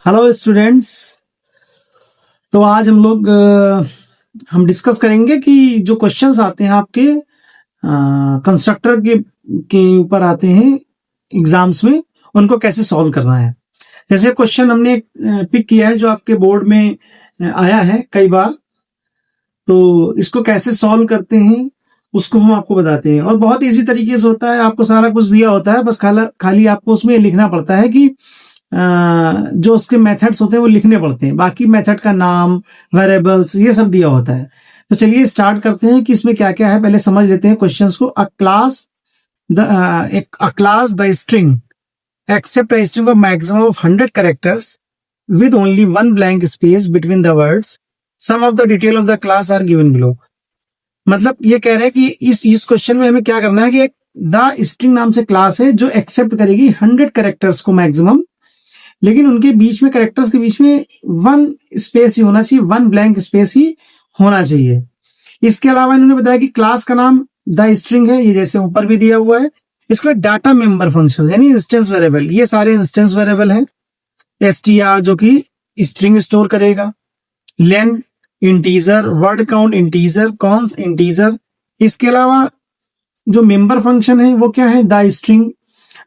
Hello students. तो आज हम लोग हम डिस्कस करेंगे कि जो क्वेश्चंस आते हैं आपके कंस्ट्रक्टर के ऊपर आते हैं एग्जाम्स में, उनको कैसे सॉल्व करना है। जैसे क्वेश्चन हमने पिक किया है जो आपके बोर्ड में आया है कई बार, तो इसको कैसे सॉल्व करते हैं उसको हम आपको बताते हैं। और बहुत इजी तरीके से होता है, आपको सारा कुछ दिया होता है, बस खाली आपको उसमें लिखना पड़ता है कि जो उसके मेथड्स होते हैं वो लिखने पड़ते हैं। बाकी मेथड का नाम, वेरिएबल्स, ये सब दिया होता है। तो चलिए स्टार्ट करते हैं कि इसमें क्या क्या है। पहले समझ लेते हैं क्वेश्चंस को। A class the string accept a string of maximum of 100 characters with only one blank space between the words. Some of the detail of the class are given below. मतलब ये कह रहे हैं कि इस क्वेश्चन में हमें क्या करना है कि एक द स्ट्रिंग नाम से क्लास है जो एक्सेप्ट करेगी 100 कैरेक्टर्स को मैक्सिमम, लेकिन उनके बीच में कैरेक्टर्स के बीच में वन स्पेस ही होना चाहिए, वन ब्लैंक स्पेस ही होना चाहिए। इसके अलावा इन्होंने बताया कि क्लास का नाम द स्ट्रिंग है, ये जैसे ऊपर भी दिया हुआ है। इसके बाद डाटा मेंबर फंक्शन यानी इंस्टेंस वेरिएबल, ये सारे इंस्टेंस वेरिएबल हैं। str जो कि स्ट्रिंग स्टोर करेगा, length integer, word count integer, cons integer. इसके अलावा जो मेंबर फंक्शन है वो क्या है, द स्ट्रिंग।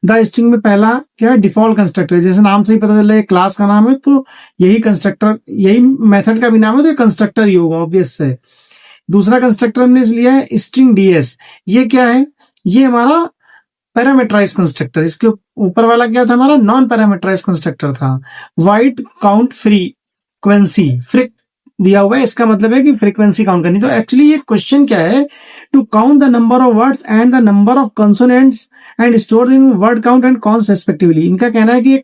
द स्ट्रिंग में पहला क्या है, डिफॉल्ट कंस्ट्रक्टर, जैसे नाम से ही पता चल रहा है क्लास का नाम है तो यही कंस्ट्रक्टर, यही मेथड का भी नाम है तो ये कंस्ट्रक्टर ही होगा, ऑब्वियस है। दूसरा कंस्ट्रक्टर हमने लिया है स्ट्रिंग ds। ये क्या है, ये हमारा पैरामीटराइज कंस्ट्रक्टर। इसके ऊपर वाला क्या था, हमारा नॉन पैरामीटराइज कंस्ट्रक्टर था। वाइड काउंट फ्रीक्वेंसी, फ्रिक दिया हुआ है, इसका मतलब है कि फ्रीक्वेंसी काउंट करनी। तो एक्चुअली ये क्वेश्चन क्या है, to count the number of words and the number of consonants and store in word count and cons respectively. इनका कहना है कि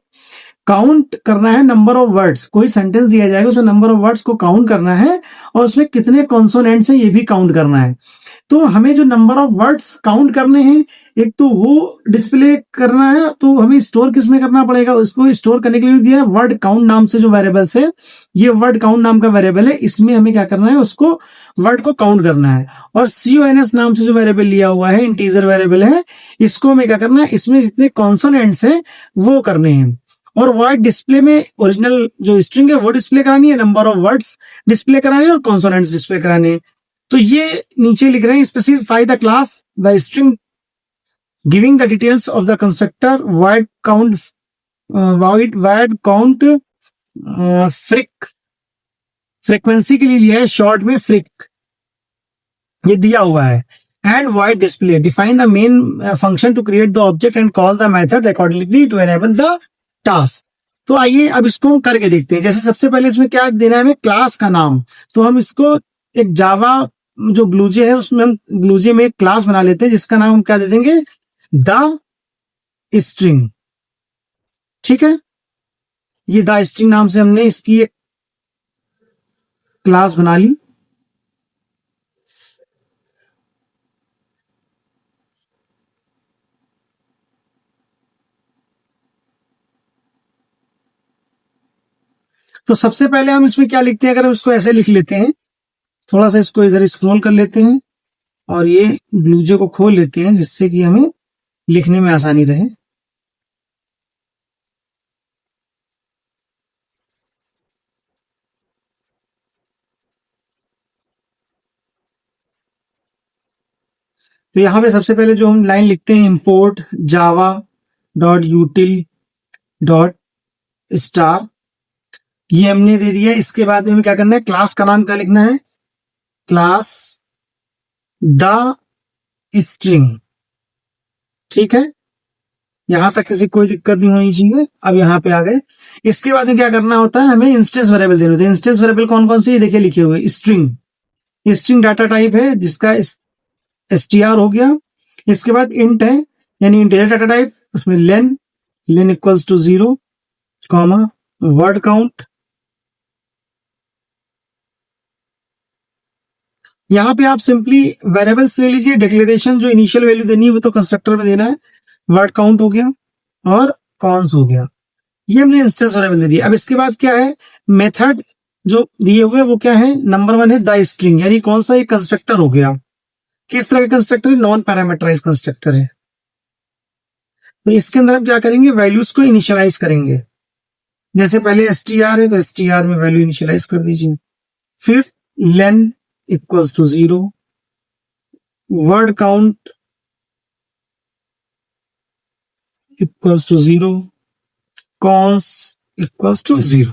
काउंट करना है नंबर ऑफ वर्ड्स, कोई सेंटेंस दिया जाएगा उसमें नंबर ऑफ वर्ड्स को काउंट करना है और उसमें कितने कॉन्सोनेंट्स हैं ये भी काउंट करना है। तो हमें जो नंबर ऑफ वर्ड्स काउंट करने हैं, एक तो वो डिस्प्ले करना है, तो हमें स्टोर किस में करना पड़ेगा, उसको स्टोर करने के लिए दिया है वर्ड काउंट नाम से जो वेरिएबल्स है, ये वर्ड काउंट नाम का वेरिएबल है, इसमें हमें क्या करना है, उसको वर्ड को काउंट करना है। और CONS नाम से जो वेरिएबल लिया हुआ है, इंटीजर वेरिएबल है, इसको हमें क्या करना है, इसमें जितने कॉन्सोनेंट्स है वो करने हैं। और वर्ड डिस्प्ले में ओरिजिनल जो स्ट्रिंग है वो डिस्प्ले करानी है, नंबर ऑफ वर्ड्स डिस्प्ले कराने हैं और कॉन्सोनेंट्स डिस्प्ले कराने हैं। तो ये नीचे लिख रहे हैं, specify the class the string giving the details of the constructor word count, word count frequency के लिए लिया है शॉर्ट में फ्रिक, ये दिया हुआ है। And void display define the main function to create the object and call the method accordingly to enable the task. तो आइए अब इसको करके देखते हैं। जैसे सबसे पहले इसमें क्या देना है, हमें क्लास का नाम। तो हम इसको एक जावा जो ग्लूजे है उसमें हम ग्लूजे में एक क्लास बना लेते हैं जिसका नाम हम क्या दे देंगे, द स्ट्रिंग। ठीक है, ये द स्ट्रिंग नाम से हमने इसकी एक क्लास बना ली। तो सबसे पहले हम इसमें क्या लिखते हैं, अगर हम इसको ऐसे लिख लेते हैं, थोड़ा सा इसको इधर स्क्रॉल कर लेते हैं और ये ग्लूजे को खोल लेते हैं जिससे कि हमें लिखने में आसानी रहे। तो यहाँ पे सबसे पहले जो हम लाइन लिखते हैं, import Java dot यूटिल dot star, ये हमने दे दिया। इसके बाद में हमें क्या करना है, क्लास का नाम क्या लिखना है, क्लास द स्ट्रिंग। ठीक है, यहां तक किसी कोई दिक्कत नहीं होनी चाहिए। अब यहाँ पे आ गए, इसके बाद में क्या करना होता है, हमें इंस्टेंस वेरिएबल देने होते हैं। इंस्टेंस वेरिएबल कौन कौन से, ये देखिए लिखे हुए, स्ट्रिंग, स्ट्रिंग डाटा टाइप है जिसका str हो गया। इसके बाद इंट है यानी इंटीजर डाटा टाइप, उसमें len equals to 0 comma word count. यहाँ पे आप सिंपली वेरिएबल्स ले लीजिए, डिक्लेरेशन जो इनिशियल वैल्यू देनी है वो तो कंस्ट्रक्टर में देना है, वर्ड काउंट हो गया और कॉन्स हो गया, ये हमने इंस्टेंस वेरिएबल दे दिया। अब इसके बाद क्या है, मेथड जो दिए हुए वो क्या है, नंबर 1 है द स्ट्रिंग, यानी कौन सा, एक कंस्ट्रक्टर हो गया। किस तरह का कंस्ट्रक्टर है, नॉन पैरामीटराइज कंस्ट्रक्टर है। तो इसके अंदर हम क्या करेंगे, वैल्यूज को इनिशियलाइज करेंगे। जैसे पहले str है तो str में वैल्यू इनिशियलाइज कर दीजिए, फिर len equals to 0, word count equals to 0, cons equals to 0।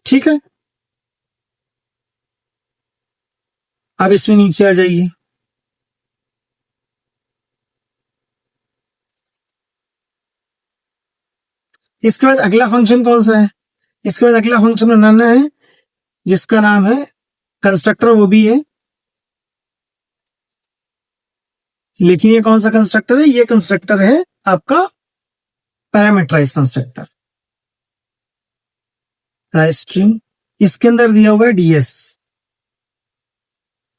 ठीक है, अब इसमें नीचे आ जाइए, इसके बाद अगला फंक्शन कौन सा है, इसके बाद अगला फंक्शन बनाना है जिसका नाम है कंस्ट्रक्टर, वो भी है, लेकिन ये कौन सा कंस्ट्रक्टर है, ये कंस्ट्रक्टर है आपका पैरामीटराइज कंस्ट्रक्टर, स्ट्रिंग, इसके अंदर दिया हुआ है ds।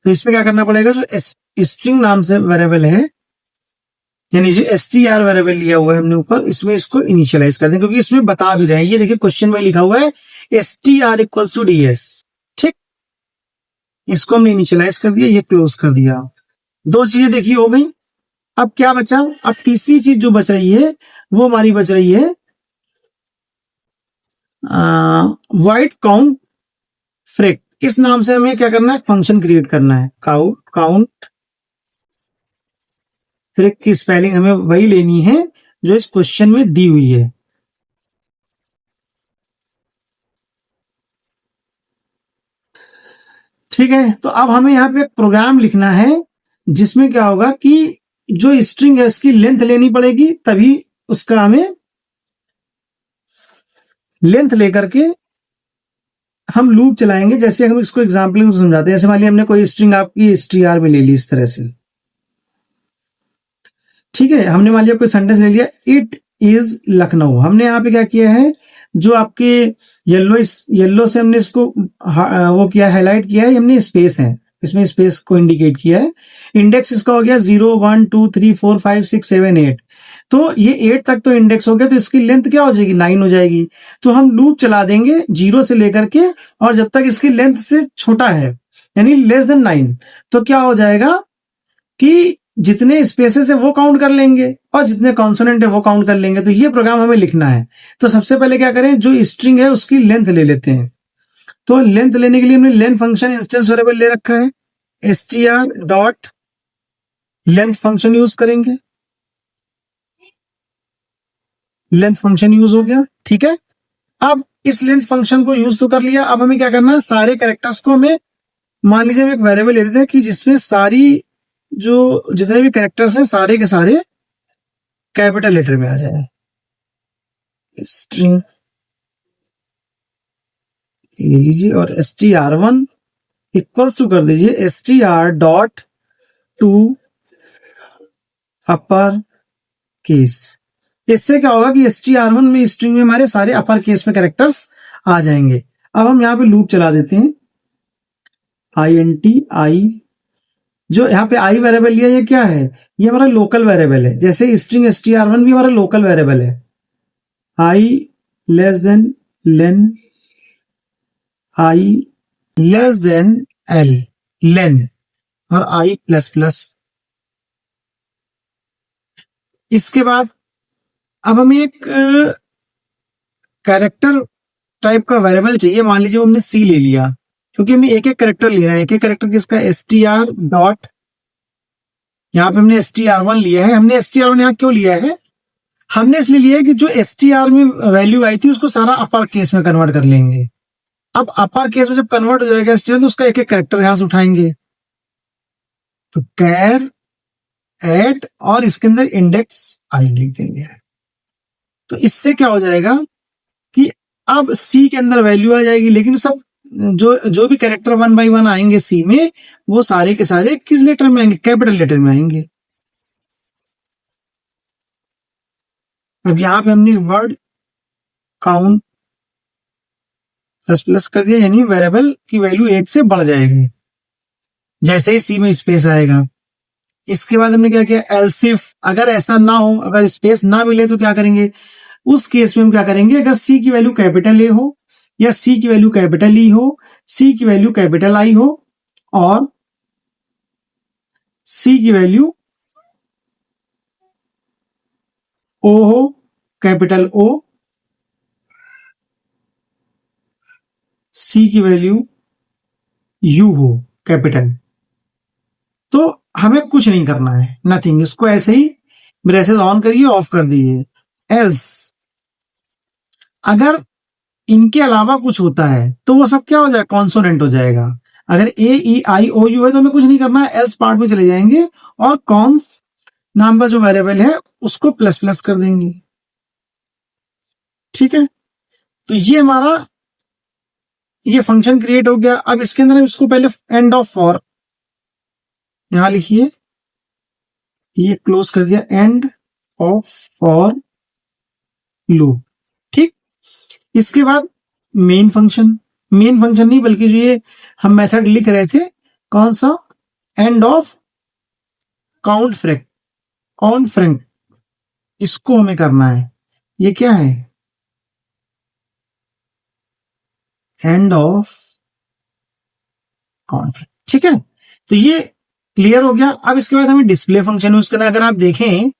तो इसमें क्या करना पड़ेगा, जो स्ट्रिंग नाम से वेरिएबल है, यानी जो str वेरिएबल लिया हुआ है हमने ऊपर, इसमें इसको इनिशियलाइज कर दें, क्योंकि इसमें बता भी रहे हैं, ये देखिए क्वेश्चन में लिखा हुआ है str इक्वल्स टू ds। ठीक, इसको हमने इनिशियलाइज कर दिया, ये क्लोज कर दिया। दो चीजें देखिए हो गई। अब क्या बचा, अब तीसरी चीज जो बच रही है वो हमारी बच रही है वाइड काउंट फ्रेक। इस नाम से हमें क्या करना है, फंक्शन क्रिएट करना है, काउंट फ्रेक की स्पेलिंग हमें वही लेनी है जो इस क्वेश्चन में दी हुई है। ठीक है, तो अब हमें यहाँ पे एक प्रोग्राम लिखना है जिसमें क्या होगा कि जो स्ट्रिंग है इसकी लेंथ लेनी पड़ेगी, तभी उसका हमें लेंथ लेकर के हम लूप चलाएंगे। जैसे हम इसको एग्जाम्पल में समझाते हैं, जैसे मान लिया हमने कोई स्ट्रिंग आपकी str में ले ली इस तरह से, ठीक है, हमने मान लिया कोई सेंटेंस ले लिया, इट इज लखनऊ। हमने यहाँ पे क्या किया है, जो आपके येलो से हमने इसको वो किया, हाईलाइट किया है, हमने स्पेस है, इसमें स्पेस को इंडिकेट किया है। इंडेक्स इसका हो गया 0 1 2 3 4 5 6 7 8, तो ये 8 तक तो इंडेक्स हो गया, तो इसकी लेंथ क्या हो जाएगी, 9 हो जाएगी। तो हम लूप चला देंगे 0 से लेकर के, और जब तक इसकी लेंथ से छोटा है यानी लेस देन 9, तो क्या हो जाएगा कि जितने स्पेसेस है वो काउंट कर लेंगे और जितने कॉन्सोनेंट है वो काउंट कर लेंगे। तो ये प्रोग्राम हमें लिखना है। तो सबसे पहले क्या करें, जो स्ट्रिंग है उसकी लेंथ ले लेते हैं। तो लेंथ लेने के लिए हमने लेंथ फंक्शन इंस्टेंस वेरिएबल ले रखा है, str dot length function use करेंगे, लेंथ फंक्शन यूज हो गया। ठीक है, अब इस लेंथ फंक्शन को यूज तो कर लिया, अब हमें क्या करना है, सारे कैरेक्टर्स को हमें, मान लीजिए हम एक वेरिएबल ले लेते हैं कि जिसमें सारी जो जितने भी कैरेक्टर्स हैं सारे के सारे कैपिटल लेटर में आ जाए। स्ट्रिंग ले लीजिए और str1 इक्वल्स टू कर दीजिए str dot to upper case. इससे क्या होगा कि str1 में स्ट्रिंग में हमारे सारे अपर केस में कैरेक्टर्स आ जाएंगे। अब हम यहाँ पे लूप चला देते हैं, i जो यहाँ पे आई वेरिएबल लिया, ये क्या है, ये हमारा लोकल वेरिएबल है। जैसे स्ट्रिंग str1 भी हमारा लोकल वेरिएबल है, i less than lane, i less than l लेन, और i प्लस प्लस। इसके बाद अब हमें एक कैरेक्टर टाइप का वेरिएबल चाहिए। मान लीजिए हमने c ले लिया, क्योंकि हमें एक एक कैरेक्टर लेना है, एक एक कैरेक्टर किसका, str डॉट, यहाँ पे हमने str1 लिया है। हमने str1 यहाँ क्यों लिया है, हमने इसलिए लिया है कि जो str में वैल्यू आई थी उसको सारा अपर केस में कन्वर्ट कर लेंगे। अब अपर केस में जब कन्वर्ट हो जाएगा str, तो उसका एक एक कैरेक्टर यहां से उठाएंगे, तो कैर एड और इसके अंदर इंडेक्स आई लिख देंगे। तो इससे क्या हो जाएगा कि अब सी के अंदर वैल्यू आ जाएगी, लेकिन सब जो भी कैरेक्टर 1 बाई 1 आएंगे सी में, वो सारे के सारे किस लेटर में आएंगे, कैपिटल लेटर में आएंगे। अब यहां पे हमने वर्ड काउंट प्लस प्लस कर दिया, यानी वेरिएबल की वैल्यू 8 से बढ़ जाएगी जैसे ही सी में स्पेस आएगा। इसके बाद हमने क्या किया, एल्सिफ, अगर ऐसा ना हो, अगर स्पेस ना मिले तो क्या करेंगे, उस केस में हम क्या करेंगे, अगर सी की वैल्यू कैपिटल ए हो, या सी की वैल्यू कैपिटल ई हो, सी की वैल्यू कैपिटल आई हो, और सी की वैल्यू ओ हो, कैपिटल ओ, सी की वैल्यू यू हो कैपिटल, तो हमें कुछ नहीं करना है, नथिंग, इसको ऐसे ही ब्रेसेस ऑन करिए, ऑफ कर दीजिए। एल्स अगर इनके अलावा कुछ होता है तो वो सब क्या हो जाएगा, कॉन्सोनेंट हो जाएगा। अगर ए ई आई ओ यू है तो हमें कुछ नहीं करना है, एल्स पार्ट में चले जाएंगे और कॉन्स नाम का जो वेरिएबल है उसको प्लस प्लस कर देंगे। ठीक है, तो ये हमारा ये फंक्शन क्रिएट हो गया। अब इसके अंदर हम इसको पहले एंड ऑफ फॉर यहां लिखिए, ये क्लोज कर दिया, एंड ऑफ फॉर लूप। ठीक, इसके बाद मेन फंक्शन, मेन फंक्शन नहीं बल्कि जो ये हम मेथड लिख रहे थे, कौन सा, end of count frac, count frank, इसको हमें करना है। ये क्या है, एंड ऑफ काउंट फ्रैंक। ठीक है, तो ये क्लियर हो गया। अब इसके बाद हमें डिस्प्ले फंक्शन यूज करना है। अगर आप देखें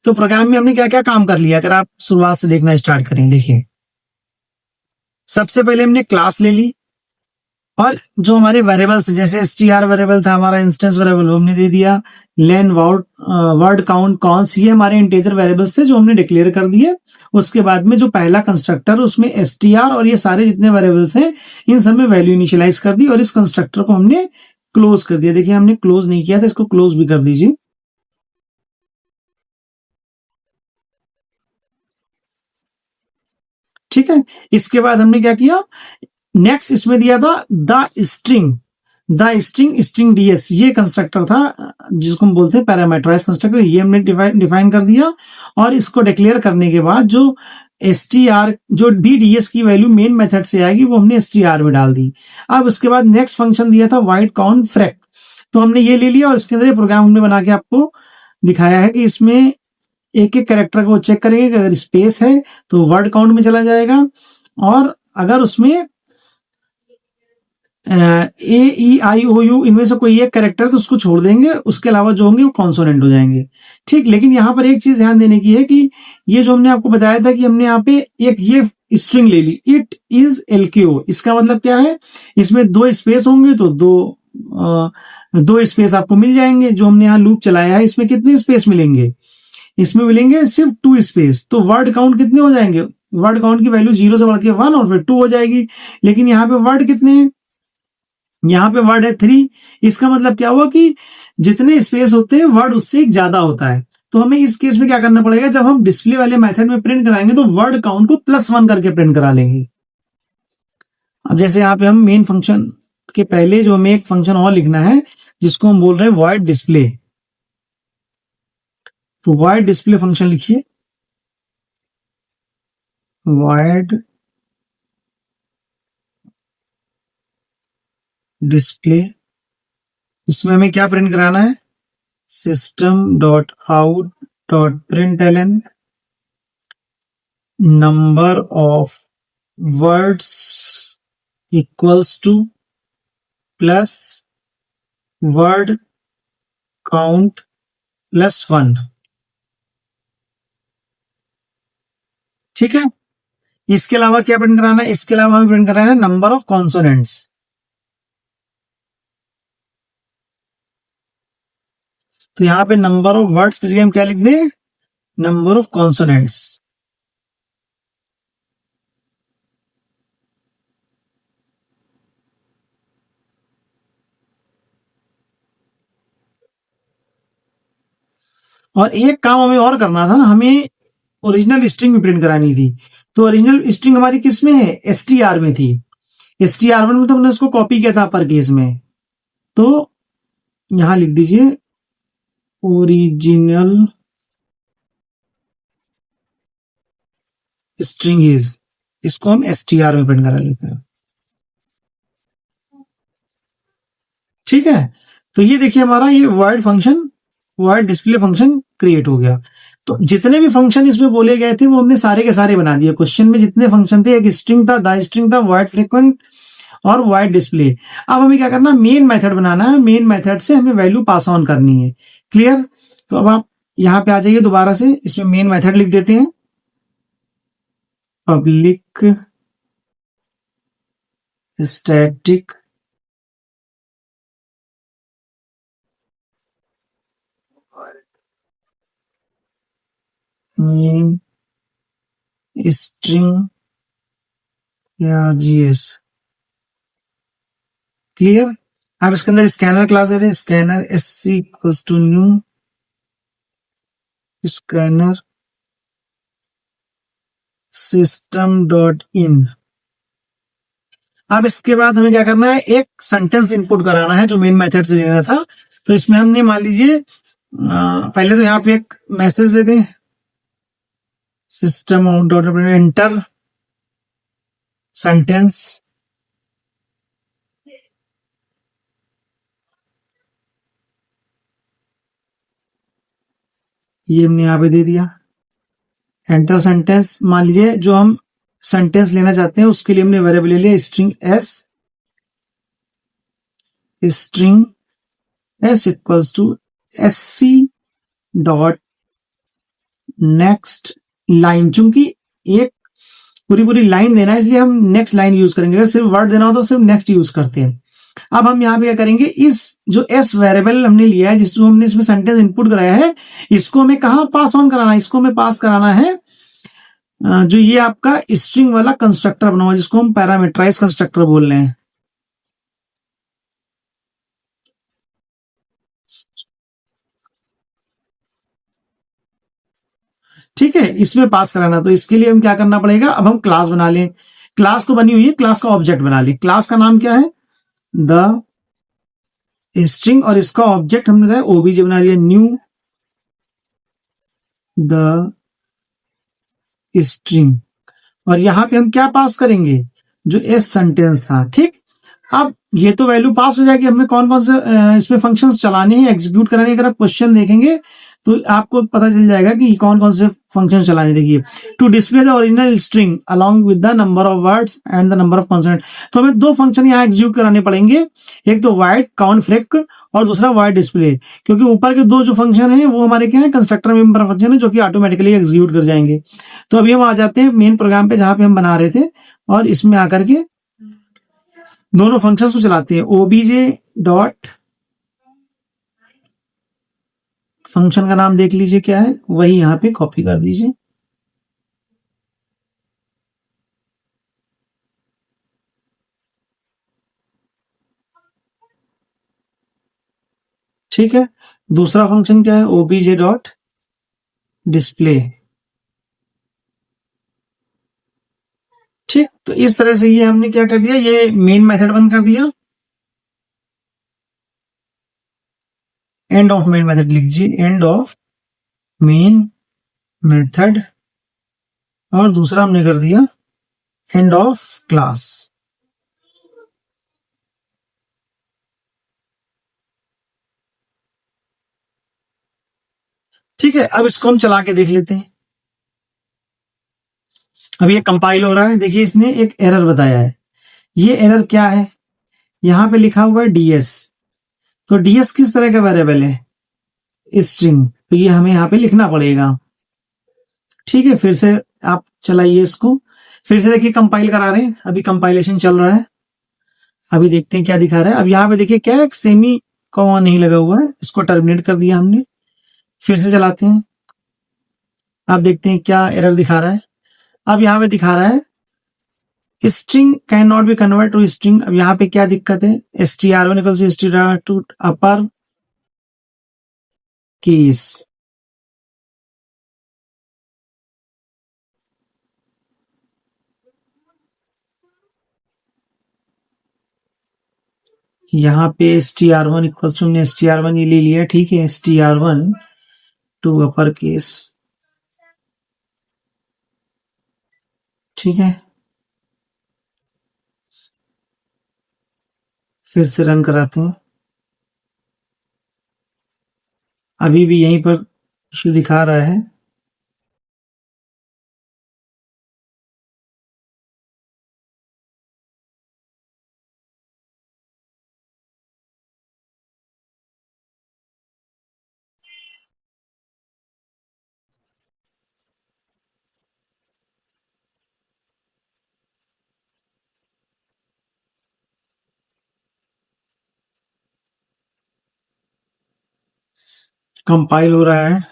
तो प्रोग्राम में हमने क्या क्या काम कर लिया, अगर आप शुरुआत से देखना स्टार्ट करें, देखिए सबसे पहले हमने क्लास ले ली और जो हमारे वेरिएबल्स जैसे str वेरिएबल था हमारा इंस्टेंस वेरिएबल, वो हमने दे दिया। लेन वर्ड काउंट कॉन्स, ये हमारे इंटीजर वेरिएबल्स थे जो हमने डिक्लेयर कर दिए। उसके बाद में जो पहला कंस्ट्रक्टर उसमें str और ये सारे जितने वेरिएबल्स हैं इन सब में वैल्यू इनिशियलाइज कर दी और इस कंस्ट्रक्टर को हमने क्लोज कर दिया। देखिए हमने क्लोज नहीं किया था, इसको क्लोज भी कर दीजिए। ठीक है, इसके बाद हमने क्या किया, नेक्स्ट इसमें दिया था the string, the string string DS, ये कंस्ट्रक्टर था जिसको हम बोलते हैं पैरामीटराइज कंस्ट्रक्टर, ये हमने डिफाइन कर दिया। और इसको डिक्लेयर करने के बाद जो str जो dds की वैल्यू मेन मेथड से आएगी वो हमने str में डाल दी। अब उसके बाद नेक्स्ट फंक्शन दिया था वाइड काउंट फ्रैक, तो हमने ये ले लिया और इसके अंदर ये प्रोग्राम हमने बना के आपको दिखाया है कि इसमें एक एक कैरेक्टर को चेक करेंगे कि अगर स्पेस है तो वर्ड काउंट में चला जाएगा, और अगर उसमें ए ई आई ओ यू इनमें से कोई एक कैरेक्टर तो उसको छोड़ देंगे, उसके अलावा जो होंगे वो कॉन्सोनेंट हो जाएंगे। ठीक, लेकिन यहाँ पर एक चीज ध्यान देने की है कि ये जो हमने आपको बताया था कि हमने यहाँ पे एक ये स्ट्रिंग ले ली, इट इज एलकेओ, इसका मतलब क्या है, इसमें दो स्पेस होंगे तो दो स्पेस आपको मिल जाएंगे। जो हमने यहाँ लूप चलाया है इसमें कितने स्पेस मिलेंगे, इसमें मिलेंगे सिर्फ 2 स्पेस, तो वर्ड काउंट कितने हो जाएंगे, वर्ड काउंट की वैल्यू 0 से बढ़ के 1 और फिर 2 हो जाएगी। लेकिन यहाँ पे वर्ड कितने हैं, यहाँ पे वर्ड है 3, इसका मतलब क्या हुआ कि जितने स्पेस होते हैं वर्ड उससे एक ज्यादा होता है। तो हमें इस केस में क्या करना पड़ेगा, जब हम डिस्प्ले वाले मेथड में प्रिंट कराएंगे तो वर्ड काउंट को +1 करके प्रिंट करा लेंगे। अब जैसे यहाँ पे हम मेन फंक्शन के पहले जो हमें एक फंक्शन और लिखना है जिसको हम बोल रहे हैं वॉइड डिस्प्ले, तो वॉइड डिस्प्ले फंक्शन लिखिए, वॉइड डिस्प्ले, इसमें हमें क्या प्रिंट कराना है, system.out.println number of words equals two plus word count +1। ठीक है, इसके अलावा क्या प्रिंट कराना है, इसके अलावा हमें प्रिंट कराना है नंबर ऑफ कॉन्सोनेंट्स। तो यहां पे नंबर ऑफ वर्ड्स की जगह हम क्या लिख दें, नंबर ऑफ कॉन्सोनेंट्स। और एक काम हमें और करना था, हमें ओरिजिनल स्ट्रिंग भी प्रिंट करानी थी। तो ओरिजिनल स्ट्रिंग हमारी किस में है, str में थी। str1 में तो हमने उसको कॉपी किया था अपर केस में, तो यहां लिख दीजिए ओरिजिनल स्ट्रिंग इज, इसको हम str में प्रिंट करा लेते हैं। ठीक है, तो ये देखिए हमारा ये void function, void display function create हो गया। तो जितने भी फंक्शन इसमें बोले गए थे वो हमने सारे के सारे बना दिए। क्वेश्चन में जितने फंक्शन थे, एक स्ट्रिंग था, द स्ट्रिंग था, वॉइड फ्रीक्वेंट और वॉइड डिस्प्ले। अब हमें क्या करना, मेन मेथड बनाना है, मेन मेथड से हमें वैल्यू पास ऑन करनी है। क्लियर, तो अब आप यहां पे आ जाइए दोबारा से, इसमें मेन मेथड लिख देते हैं, पब्लिक स्टैटिक मेन स्ट्रिंग या जीएस। क्लियर। आप इसके अंदर स्कैनर क्लास देते हैं, scanner S C equals to new scanner system dot in. अब इसके बाद हमें क्या करना है, एक सेंटेंस इनपुट कराना है जो मेन मेथड से देना था। तो इसमें हमने मान लीजिए पहले तो यहाँ पे एक मैसेज दे दें, system out dot enter sentence. ये हमने यहाँ पे दे दिया एंटर सेंटेंस। मान लीजिए जो हम सेंटेंस लेना चाहते हैं उसके लिए हमने वेरिएबल ले लिया string S, string S equals to S C dot next line. चूंकि एक पूरी पूरी लाइन देना है इसलिए हम नेक्स्ट लाइन यूज करेंगे, अगर सिर्फ वर्ड देना हो तो सिर्फ नेक्स्ट यूज करते हैं। अब हम यहाँ पे क्या करेंगे, इस जो एस वेरिएबल हमने लिया है जिसको हमने इसमें सेंटेंस इनपुट कराया है, इसको हमें कहाँ पास ऑन कराना है, इसको हमें पास कराना है जो ये आपका स्ट्रिंग वाला कंस्ट्रक्टर बना हुआ जिसको हम पैरामीटराइज कंस्ट्रक्टर बोल रहे हैं। ठीक है, इसमें पास कराना। तो इसके लिए हम क्या करना पड़ेगा, अब हम क्लास बना लें। क्लास तो बनी हुई है, क्लास का ऑब्जेक्ट बना लें। क्लास का नाम क्या है, द स्ट्रिंग, और इसका ऑब्जेक्ट हमने ओबीजे बना लिया, न्यू द स्ट्रिंग। और यहां पे हम क्या पास करेंगे, जो एस सेंटेंस था। ठीक, अब ये तो वैल्यू पास हो जाएगी। हमें कौन कौन से इसमें फंक्शंस चलाने हैं, एग्जीक्यूट कराने। अगर आप क्वेश्चन देखेंगे तो आपको पता चल जाएगा कि कौन कौन से फंक्शन चलाने। देखिए, to display the original string along with the number of words and the number of consonant. तो हमें दो फंक्शन यहाँ एग्जीक्यूट कराने पड़ेंगे, एक तो वाइड काउंट फ्रेक और दूसरा वाइड डिस्प्ले। क्योंकि ऊपर के दो जो फंक्शन है वो हमारे क्या है, कंस्ट्रक्टर मेंबर फंक्शन है जो कि ऑटोमेटिकली एग्जीक्यूट कर जाएंगे। तो अभी हम आ जाते हैं मेन प्रोग्राम पे जहां पे हम बना रहे थे, और इसमें आकर के दोनों फंक्शंस को चलाते हैं। ओबीजे डॉट, फंक्शन का नाम देख लीजिए क्या है, वही यहां पे कॉपी कर दीजिए। ठीक है, दूसरा फंक्शन क्या है, ओबीजे डॉट डिस्प्ले। ठीक, तो इस तरह से ये हमने क्या कर दिया, ये मेन मेथड बंद कर दिया। एंड ऑफ मेन मेथड लिख दीजिए, एंड ऑफ मेन मेथड। और दूसरा हमने कर दिया एंड ऑफ क्लास। ठीक है, अब इसको हम चला के देख लेते हैं। अब ये कंपाइल हो रहा है। देखिए, इसने एक एरर बताया है। ये एरर क्या है, यहां पे लिखा हुआ है डीएस। तो डीएस किस तरह का वेरिएबल है, स्ट्रिंग। तो ये हमें यहाँ पे लिखना पड़ेगा। ठीक है, फिर से आप चलाइए इसको। फिर से देखिए कंपाइल करा रहे हैं, अभी कंपाइलेशन चल रहा है। अभी देखते हैं क्या दिखा रहा है। अब यहाँ पे देखिए क्या है, एक सेमी कॉमा नहीं लगा हुआ है, इसको टर्मिनेट कर दिया हमने। फिर से चलाते हैं, आप देखते हैं क्या एरर दिखा रहा है। अब यहाँ पे दिखा रहा है string can not be convert to string. अब यहाँ पे क्या दिक्कत है, str1 equals to str to upper case. यहाँ पे str1 इक्वल्स टू, हमने str1 ये ले लिया। ठीक है, str1 टू अपर केस। ठीक है, फिर से रन कराते हैं। अभी भी यहीं पर इशू दिखा रहा है। कंपाइल हो रहा है।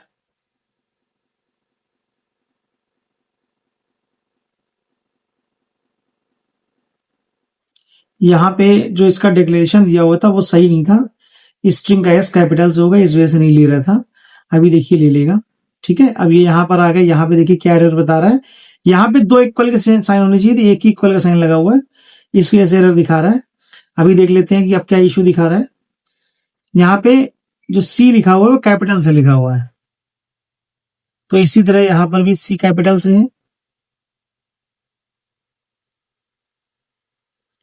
यहाँ पे जो इसका डिक्लेरेशन दिया हुआ था वो सही नहीं था, स्ट्रिंग का एस कैपिटल से होगा, इस वजह से नहीं ले रहा था। अभी देखिए ले लेगा। ठीक है, अब ये यहाँ पर आ गया। यहाँ पे देखिए क्या एरर बता रहा है, यहाँ पे 2 इक्वल के साइन होने चाहिए थे, एक ही इक्वल का साइन लगा हुआ है, इस वजह से एरर दिखा रहा है। अभी देख लेते हैं कि अब क्या इशू दिखा रहा है। यहाँ पे जो सी लिखा हुआ है वो कैपिटल से लिखा हुआ है, तो इसी तरह यहाँ पर भी सी कैपिटल से है।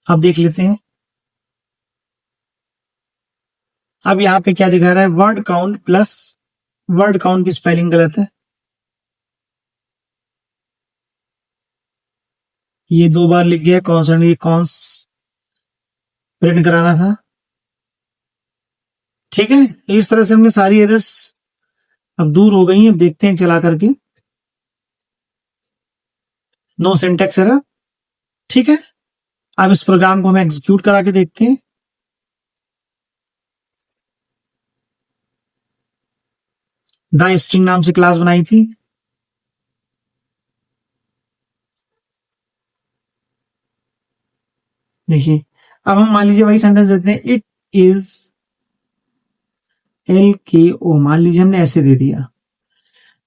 अब देख लेते हैं। अब यहाँ पे क्या दिखा रहा है, word count plus word count की स्पेलिंग गलत है। ये 2 बार लिख गया कॉन्सोनेंट, ये कॉन्स प्रिंट कराना था। ठीक है, इस तरह से हमने सारी एरर्स अब दूर हो गई। अब देखते हैं चला करके, नो सिंटैक्स एरर। ठीक है, अब इस प्रोग्राम को हम एग्जीक्यूट करा के देखते हैं। द स्ट्रिंग नाम से क्लास बनाई थी। देखिए, अब हम मान लीजिए वही सेंटेंस देते हैं, इट इज LKO। मान लीजिए हमने ऐसे दे दिया,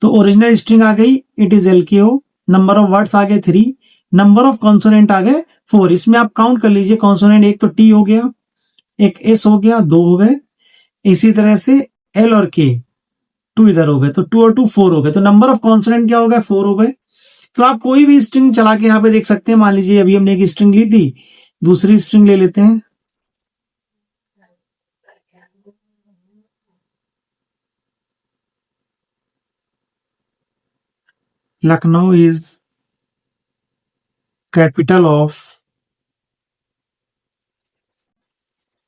तो ओरिजिनल स्ट्रिंग आ गई it is LKO, number of words आ गए 3, नंबर ऑफ कॉन्सोनेंट आ गए 4। इसमें आप काउंट कर लीजिए, कॉन्सोनेंट एक तो T हो गया, एक S हो गया, 2 हो गए, इसी तरह से L और K 2 इधर हो गए, तो 2 और 2 4 हो गए, तो नंबर ऑफ कॉन्सोनेंट क्या हो गए, 4 हो गए। तो आप कोई भी स्ट्रिंग चला के यहाँ पे देख सकते हैं। मान लीजिए अभी हमने एक स्ट्रिंग ली थी, दूसरी स्ट्रिंग ले लेते हैं। Lucknow is capital of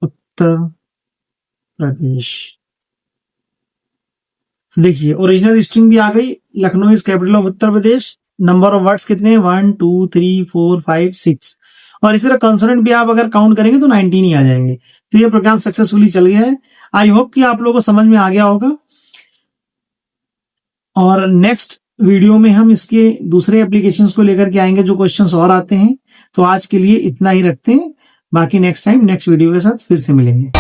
Uttar Pradesh. देखिए ओरिजिनल स्ट्रिंग भी आ गई, Lucknow is capital of Uttar Pradesh, number of words कितने हैं 1 2 3 4 5 6, और इसी तरह कंसोनेंट भी आप अगर काउंट करेंगे तो 19 ही आ जाएंगे। तो ये प्रोग्राम सक्सेसफुली चल गया है। आई होप कि आप लोगों को समझ में आ गया होगा, और नेक्स्ट वीडियो में हम इसके दूसरे एप्लीकेशंस को लेकर के आएंगे जो क्वेश्चंस और आते हैं। तो आज के लिए इतना ही रखते हैं, बाकी नेक्स्ट टाइम नेक्स्ट वीडियो के साथ फिर से मिलेंगे।